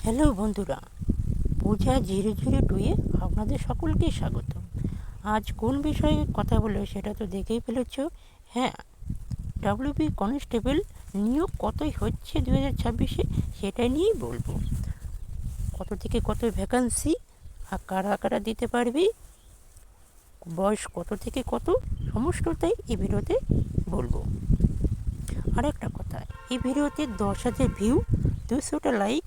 Hello বন্ধুরা, পূজা 002-এ আপনাদের সকলকেই স্বাগত। আজ কোন বিষয়ে কথা বলবো সেটা তো দেখেই ফেলেছ। হ্যাঁ, ডাব্লিউবি কনস্টেবল নিয়োগ কতই হচ্ছে 2026-এ সেটা নিয়েই বলবো। কত থেকে কত ভ্যাকান্সি আর কারা কারা দিতে পারবি, বয়স কত থেকে কত, সমস্তটাই এই ভিডিওতে বলবো। আর একটা কথা, এই ভিডিওতে 10,000 ভিউ, 200টা লাইক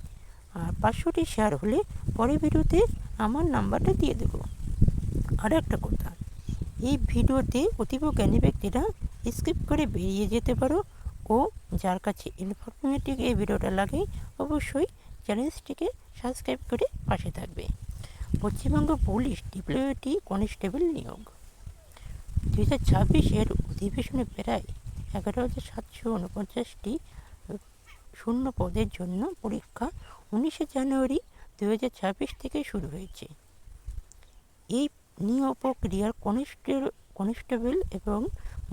আর 500টি শেয়ার হলে পরের ভিডিওতে আমার নাম্বারটা দিয়ে দেবো। আর একটা কথা, এই ভিডিওতে অতীব জ্ঞানী ব্যক্তিরা স্কিপ করে বেরিয়ে যেতে পারো, ও যার কাছে ইনফরমেটিভ এই ভিডিওটা লাগে অবশ্যই চ্যানেলটিকে সাবস্ক্রাইব করে পাশে থাকবে। পশ্চিমবঙ্গ পুলিশ ডিপ্লোটি কনস্টেবল নিয়োগ 2026-এর অধিবেশনে প্রায় 11,749টি শূন্য পদের জন্য পরীক্ষা 19শে জানুয়ারি 2026 থেকে শুরু হয়েছে। এই নিয়োগ প্রক্রিয়ার কনস্টেবল এবং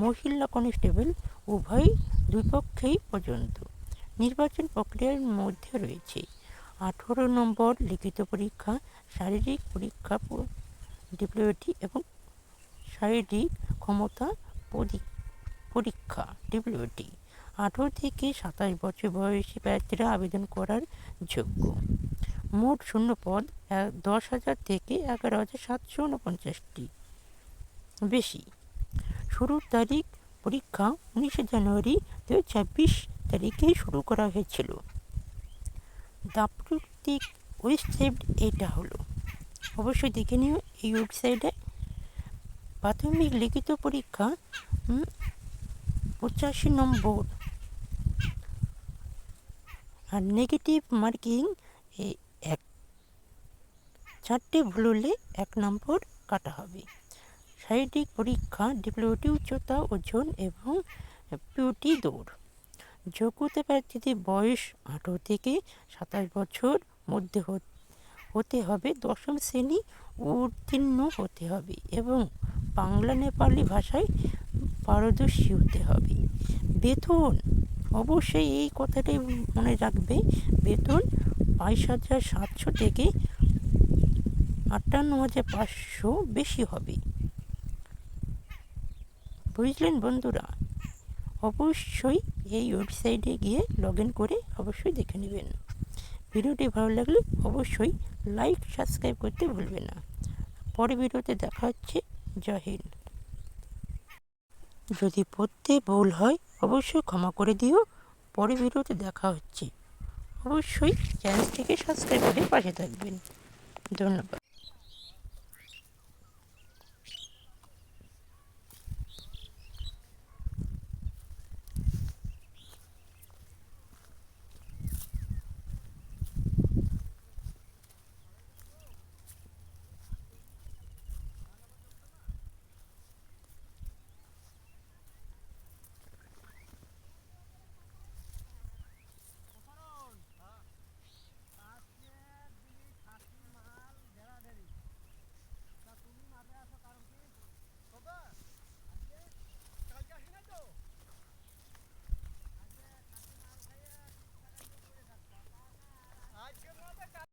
মহিলা কনস্টেবল উভয় দুই পক্ষেই পর্যন্ত নির্বাচন প্রক্রিয়ার মধ্যে রয়েছে 18 নম্বর লিখিত পরীক্ষা, শারীরিক পরীক্ষা, ডিপ্লোটি এবং শারীরিক ক্ষমতা পরীক্ষা ডিপ্লোটি। 18 থেকে 27 বছর বয়সী প্রার্থীরা আবেদন করার যোগ্য। মোট শূন্যপদ 10,000 থেকে 11,749টি বেশি। শুরুর তারিখ পরীক্ষা 19শে জানুয়ারি 2026 তারিখেই শুরু করা হয়েছিল। দাপ্তরিক ওয়েবসাইট এটা হলো, অবশ্যই দেখে নিও এই ওয়েবসাইটে। প্রাথমিক লিখিত পরীক্ষা 85 নম্বর আর নেগেটিভ মার্কিং 4টে ভুল হলে 1 নম্বর কাটা হবে। শারীরিক পরীক্ষা ডিপ্লোটি উচ্চতা, ওজন এবং পিউটি দৌড়। যোগ্যতা প্রার্থীদের বয়স 18 থেকে 27 বছর মধ্যে হতে হবে, 10ম শ্রেণী উত্তীর্ণ হতে হবে এবং বাংলা নেপালি ভাষায় পারদর্শী হতে হবে। বেতন, অবশ্যই এই কথাটাই মনে রাখবে, বেতন 22,700 থেকে 58,500 বেশি হবে। বুঝলেন বন্ধুরা? অবশ্যই এই ওয়েবসাইটে গিয়ে লগ ইন করে অবশ্যই দেখে নেবেন। ভিডিওটি ভালো লাগলে অবশ্যই লাইক সাবস্ক্রাইব করতে ভুলবেন না। পরের ভিডিওতে দেখা হচ্ছে। জয় হিন্দ। যদি পড়তে ভুল হয় অবশ্যই ক্ষমা করে দিও। পরের ভিডিওতে দেখা হচ্ছে। অবশ্যই চ্যানেলটিকে সাবস্ক্রাইব করে পাশে থাকবেন। ধন্যবাদ।